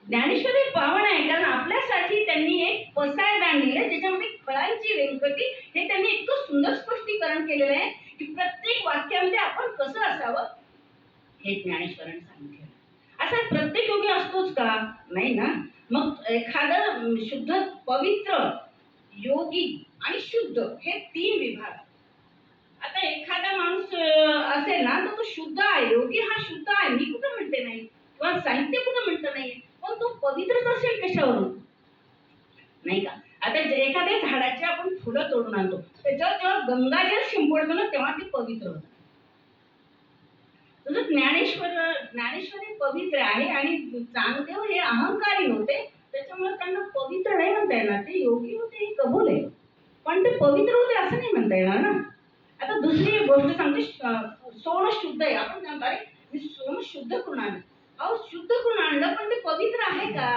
ज्ञानेश्वर हे पावन आहे, कारण आपल्यासाठी त्यांनी एक पसायदान दिलं ज्याच्यामध्ये फळांची व्यंकटी हे त्यांनी इतकं सुंदर स्पष्टीकरण केलेलं आहे की प्रत्येक वाक्यामध्ये आपण कसं असावं हे ज्ञानेश्वरांनी सांगितलं. असा प्रत्येक योगी असतोच का? नाही ना. मग एखादं शुद्ध पवित्र योगी आणि शुद्ध हे 3 विभाग. आता एखादा माणूस असेल ना तर तो शुद्ध आहे, योगी हा शुद्ध आहे, मी कुठं म्हणते नाही, किंवा साहित्य कुठं म्हणतं नाही, पण तो पवित्रच असेल कशावरून? नाही का? आता एखाद्या झाडाची आपण फुलं तोडून आणतो, त्याच्यावर जेव्हा गंगाजल शिंपडतो ना तेव्हा ते पवित्र होतं. तसं ज्ञानेश्वर हे पवित्र आहे आणि चांगदेव हे अहंकारी होते, त्याच्यामुळे त्यांना पवित्र नाही म्हणता येणार. ते योगी होते हे कबूल आहे, पण ते पवित्र होते असं नाही म्हणता येणार ना. आता दुसरी एक गोष्ट सांगते, सोनं शुद्ध आहे, आपण सांगतो अरे मी सोनं शुद्ध करून आणलं. अहो शुद्ध करून आणलं पण ते पवित्र आहे का?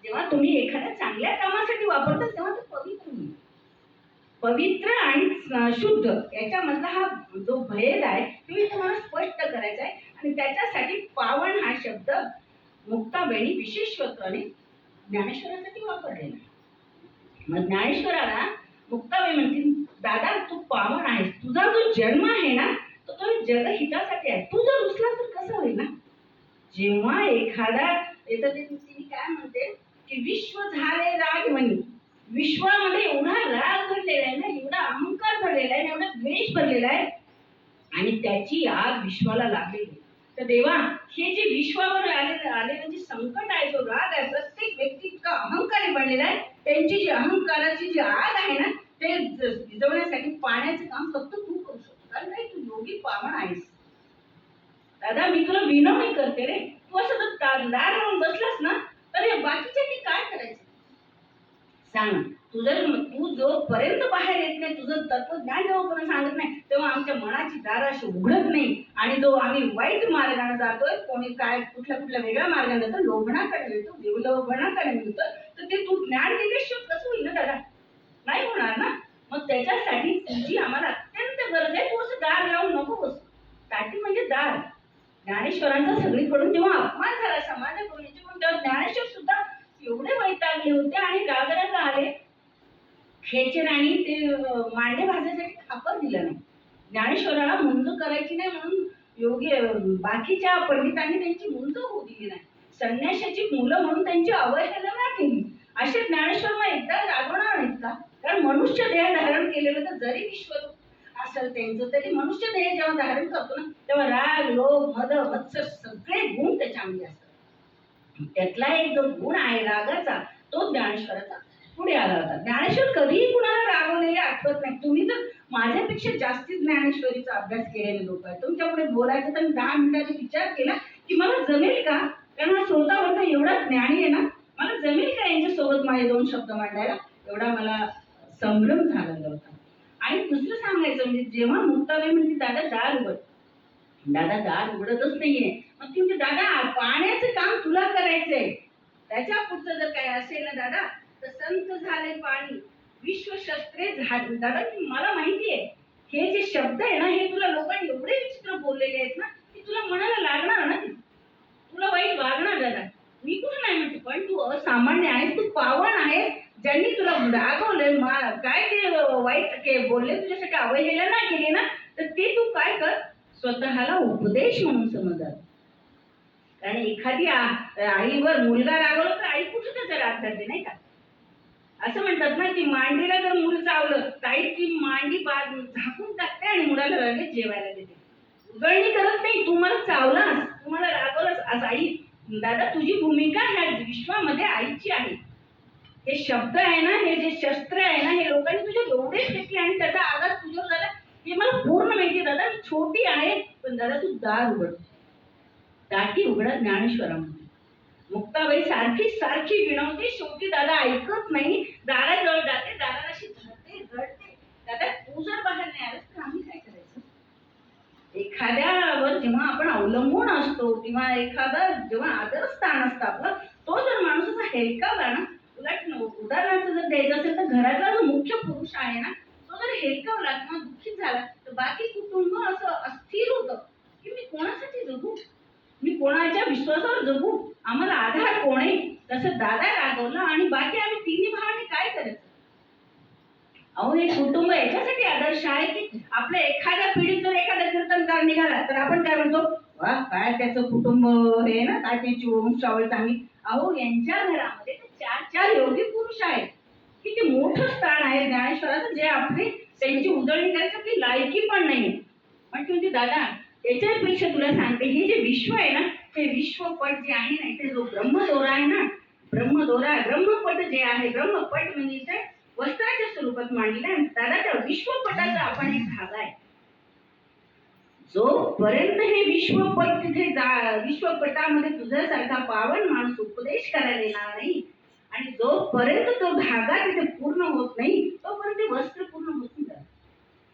जेव्हा तुम्ही एखाद्या चांगल्या कामासाठी वापरता तेव्हा ते पवित्र होईल. पवित्र आणि शुद्ध याच्यामधला हा जो भेद आहे तो मी तुम्हाला स्पष्ट करायचा आहे, आणि त्याच्यासाठी पावन हा शब्द मुक्ताबाईंनी विशेष स्वतःने ज्ञानेश्वरासाठी वापरलेला. मग ज्ञानेश्वराला मुक्ताबाई म्हणतील, दादा तू पावन आहेस, तुझा जो जन्म आहे ना तो जगहितासाठी आहे, तू जर रुसला तर कसं होईल ना. जेव्हा एखादा येतं तिने काय म्हणते की विश्व झाले राग म्हणी, विश्वामध्ये एवढा राग भरलेला आहे ना, एवढा अहंकार भरलेला आहे, एवढा द्वेष भरलेला आहे, आणि त्याची आग विश्वाला लागलेली. तर देवा हे जे विश्वावर आलेलं जे संकट आहे, जो राग आहे, प्रत्येक व्यक्ती इतका अहंकारी बनलेला आहे, त्यांची जी अहंकाराची जी आग आहे ना ते विझवण्यासाठी पाण्याचं काम फक्त तू करू शकतो, कारण काय तू योगी पावन आहेस. दादा मी तुला विनवणी करते रे, तू असं जर दार लावून बसलास ना तर या बाकीच्यांनी काय करायचं सांग. तू जोपर्यंत बाहेर येत नाही, तुझं तत्वज्ञान जेव्हा सांगत नाही तेव्हा आमच्या मनाची दारं अशी उघडत नाही, आणि जो आम्ही वाईट मार्गाने जातोय, कोणी काय कुठल्या वेगळ्या मार्गाने जातो, लोभनाकडे मिळतो, देवलोभनाकडे मिळतो, तर ते तू ज्ञान दिल्याशिवाय कसं होईल ना दादा? नाही होणार ना. मग त्याच्यासाठी तुझी आम्हाला अत्यंत गरज आहे, तू असं दार लावून नको बसू. साठी म्हणजे दार. ज्ञानेश्वरांचा सगळीकडून जेव्हा अपमान झाला समाजाकडून तेव्हा ज्ञानेश्वर सुद्धा एवढे वैतागले होते आणि रागारागा आले. खेचरांनी ते मांडे भाजण्यासाठी खापर दिलं नाही, ज्ञानेश्वराला मुंज करायची नाही म्हणून योगी बाकीच्या पंडितांनी त्यांची मुंज होऊ दिली नाही, संन्याशाची मुलं म्हणून त्यांची अवहेलना केली. असे ज्ञानेश्वर मग एकदा रागवणार नाहीत का? कारण मनुष्य देह धारण केलेलं तर जरी विश्वरूप असेल त्यांचं, तरी मनुष्य देह जेव्हा धारण करतो ना तेव्हा राग लोभ मद मत्सर सगळे गुण त्याच्यामध्ये असतात. त्यातला एक जो गुण आहे रागाचा, तो ज्ञानेश्वराचा पुढे आला होता. ज्ञानेश्वर कधीही कुणाला रागवलेले आठवत नाही. तुम्ही तर माझ्यापेक्षा जास्ती ज्ञानेश्वरीचा अभ्यास केलेले लोक आहे. तुमच्यापुढे बोलायचं तर 10 मिनिटाचा विचार केला की मला जमेल का, कारण हा श्रोता एवढा ज्ञानी आहे ना, मला जमेल का यांच्यासोबत माझे 2 शब्द मांडायला, एवढा मला संभ्रम झालेला होता. आणि दुसरं सांगायचं म्हणजे जेव्हा मुक्ताबाई म्हणते दादा दार उघड, दादा दार उघडतच नाहीये, मग ती म्हणते दादा पाण्याचं काम तुला करायचंय, त्याच्या पुढचं जर काय असेल ना दादा तर संत झाले पाणी विश्वशस्त्रे झाले. दादा मला माहितीये हे जे शब्द आहे ना हे तुला लोकांनी एवढे विचित्र बोललेले आहेत ना की तुला मनाला लागणार ना, तुला वाईट वागणार दादा. मी कुठं नाही म्हणते, पण तू असामान्य आहेस, तू पावन आहेस. ज्यांनी तुला रागवलंय काय ते वाईट बोलले तुझ्यासाठी अवहेलना केली ना, तर ते तू काय कर, स्वतःला उपदेश म्हणून समजा. कारण एखादी आईवर मुलगा रागवला तर आई कुठे त्याचा राग करते नाही का? असं म्हणतात ना की मांडीला जर मूल चावलं तर आई ती मांडी झाकून टाकते आणि मुलाला लगेच जेवायला देते, उजळणी करत नाही. तू मला चावलास, तू मला रागवलास आज आई. दादा तुझी भूमिका ह्या विश्वामध्ये आईची आहे. हे शब्द आहे ना, हे जे शस्त्र आहे ना, हे लोकांनी तुझे एवढे फेकले आणि त्याचा आघात तुझ्यावर झाला हे मला पूर्ण माहिती. दादा मी छोटी आहे, पण दादा तू दार उघड, दाटी उघडा ज्ञानेश्वरामध्ये. मुक्ताबाई सारखी विनवते, शेवटी दादा ऐकत नाही, दाराजवळ जाते, दाराला अशी धरते रडते. दादा तू जर बाहेर नाही आलास तर आम्ही काय करायचं? एखाद्यावर जेव्हा आपण अवलंबून असतो किंवा एखादा जेव्हा आदरस्थान असतं आपलं, तो जर माणूस असा हेलकावला ना, उदाहरणार्थ जर द्यायचं असेल तर घरातला जो मुख्य पुरुष आहे ना तो जर हेलकावला किंवा दुःखीत झाला तर बाकी कुटुंब असं अस्थिर होतं की मी कोणासाठी जगू, मी कोणाच्या विश्वासावर जगू, आम्हाला आधार कोण आहे. तसं दादा रागवलं आणि बाकी आम्ही तिन्ही भावांनी काय करायचं? अहो हे कुटुंब याच्यासाठी आदर्श आहे की आपल्या एखाद्या पिढीत जर एखादा कीर्तनकार निघाला तर आपण काय म्हणतो, वा काय त्याचं कुटुंब हे ना, काय त्याची वंशावळ चांगली. अहो यांच्या घरामध्ये चार चार योगी पुरुष आहेत. किती मोठं स्थान आहे ज्ञानेश्वराचं, जे आपली त्यांची उजळणी करायची आपली लायकी पण नाही. पण तुम्ही दादा याच्यापेक्षा तुला सांगते, हे जे विश्व आहे ना, ते विश्वपट जे आहे ना, इथे जो ब्रह्मदोरा आहे ना, ब्रह्मदोरा ब्रह्मपट जे आहे, ब्रह्मपट म्हणजे इथे वस्त्राच्या स्वरूपात मांडलेला आहे. दादा त्या विश्वपटाचा आपण एक भाग आहे. जोपर्यंत हे विश्वपट तिथे विश्वपटामध्ये तुझ्यासारखा पावन माणूस उपदेश करायला येणार नाही आणि जोपर्यंत तो धागा तिथे पूर्ण होत नाही तोपर्यंत ते वस्त्र पूर्ण होत नाही.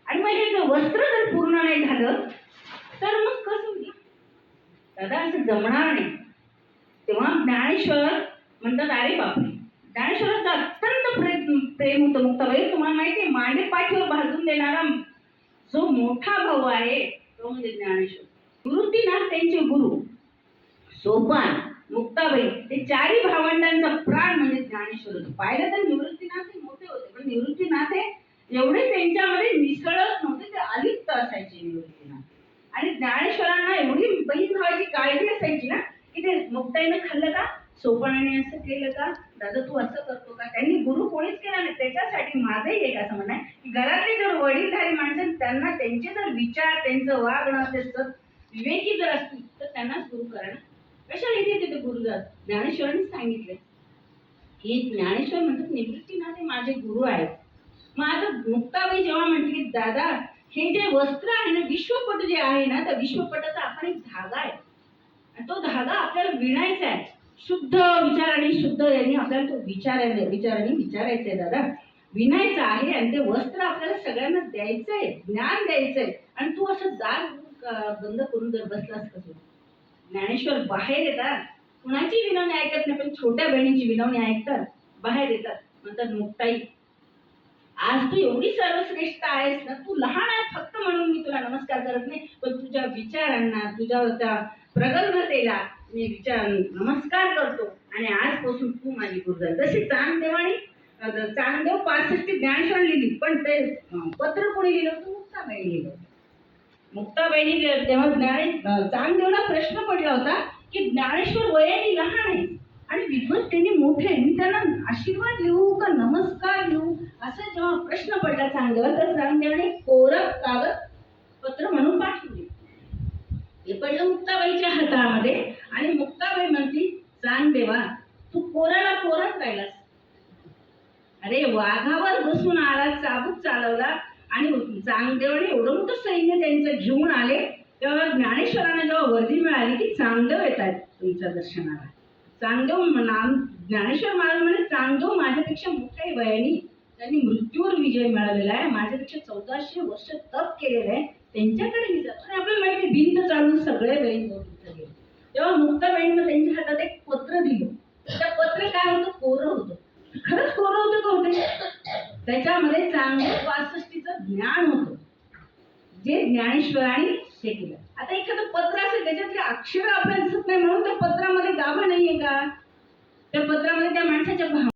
आणि मग हे जर वस्त्र जर पूर्ण नाही झालं तर मग कसं होईल? दादा असं जमणार नाही. तेव्हा ज्ञानेश्वर म्हणतात, अरे बापरे, ज्ञानेश्वराचं अत्यंत प्रेम होतं मुक्ताबाई. तुम्हाला माहिती आहे, मांडे पाठीवर भाजून देणारा जो मोठा भाऊ आहे तो म्हणजे ज्ञानेश्वर. निवृत्तीनाथ त्यांचे गुरु, सोपान, मुक्ताबाई, हे चारही भावंडांचा प्राण म्हणजे ज्ञानेश्वर होते. पाहिलं तर निवृत्तीनाथ हे मोठे होते, पण निवृत्तीनाथ हे एवढे त्यांच्यामध्ये मिसळत नव्हते, ते अलिप्त असायचे निवृत्तीनाथ. आणि ज्ञानेश्वरांना एवढी बहीण भावाची काळजी असायची ना, की ते मुक्ताईनं खाल्लं का, सोपानाने असं केलं का, दादा तू असं करतो का. त्यांनी गुरु कोणीच केला नाही. त्याच्यासाठी माझंही एक असं म्हणणं आहे की घरातले जर वडीलधारी माणसं, त्यांना त्यांचे जर विचार, त्यांचं वागणं, त्यांचं विवेकी जर असतील तर त्यांनाच गुरु करा ना. कशाला इथे तिथे गुरु जात? ज्ञानेश्वरांनी सांगितलं की ज्ञानेश्वर म्हणतात निवृत्तीनाथ हे माझे गुरु आहेत. मग आता मुक्ताबाई जेव्हा म्हणते की दादा हे जे वस्त्र आहे ना, विश्वपट जे आहे ना, त्या विश्वपटाचा आपण एक धागा आहे आणि तो धागा आपल्याला विणायचा आहे. शुद्ध विचाराने, शुद्ध यांनी आपल्याला तो विचाराने विचारायचंय दादा, विणायचं आहे. आणि ते वस्त्र आपल्याला सगळ्यांना द्यायचंय, ज्ञान द्यायचंय. आणि तू असं दार बंद करून जर बसलास कसं? ज्ञानेश्वर बाहेर येतात, कुणाची विनवणी ऐकत नाही, पण छोट्या बहिणीची विनवणी ऐकतात, बाहेर येतात. म्हणतात, मुक्ताई आज तू एवढी सर्वश्रेष्ठ आहेस ना, तू लहान आहे फक्त म्हणून मी तुला नमस्कार करत नाही, पण तुझ्या विचारांना, तुझ्या त्या प्रगल्भतेला मी नमस्कार करतो. आणि आजपासून तू माझी गुरु झाली. तशी चांगदेवाने चांगदेव 65 ज्ञानेश्वर लिहिली, पण ते पत्र कोणी लिहिलं होतं? मुक्ताबाईंनी लिहिलं. मुक्ताबाईंनी तेव्हा चांगदेवला प्रश्न पडला होता की ज्ञानेश्वर वयाने लहान आहे आणि विद्वत्तेने मोठे आहे, मी त्यांना आशीर्वाद लिहू का नमस्कार लिहू, असं जेव्हा प्रश्न पडला चांगदेवाला, तर चांगदेवाने कोरं कागद पत्र म्हणून पाठवले. हे पडलं मुक्ताबाईच्या हातामध्ये आणि मुक्ताबाई म्हणती, चांगदेवा तू कोराला कोराच राहिलास. अरे वाघावर बसून आला, चाबूक चालवला आणि चांगदेवाने एवढं मोठं सैन्य त्यांचं घेऊन आले. तेव्हा ज्ञानेश्वरांना जेव्हा वर्दी मिळाली की चांगदेव येत आहेत तुमच्या दर्शनाला, चांगदेव ज्ञानेश्वर महाराज म्हणे, चांगदेव माझ्यापेक्षा मोठ्या वयाने त्यांनी मृत्यूवर विजय मिळवलेला आहे, माझ्यापेक्षा 1400 वर्ष तप केलेलं आहे, त्यांच्याकडे मी जातो. आणि आपल्याला माहिती भिंत चालून सगळे बहीण गेले. तेव्हा मुक्ताबाईंनी त्यांच्या हातात एक पत्र दिलं. त्या पत्र काय होतं? कोरं होतं. खरंच कोरं होतं का होते? त्याच्यामध्ये चांगदेव 65चं ज्ञान होतं, जे ज्ञानेश्वरांनी हे केलं. आता एखादं पत्र असेल त्याच्यातले अक्षर आपल्याला दिसत नाही म्हणून त्या पत्रामध्ये गाभा नाहीये का? त्या पत्रामध्ये त्या माणसाच्या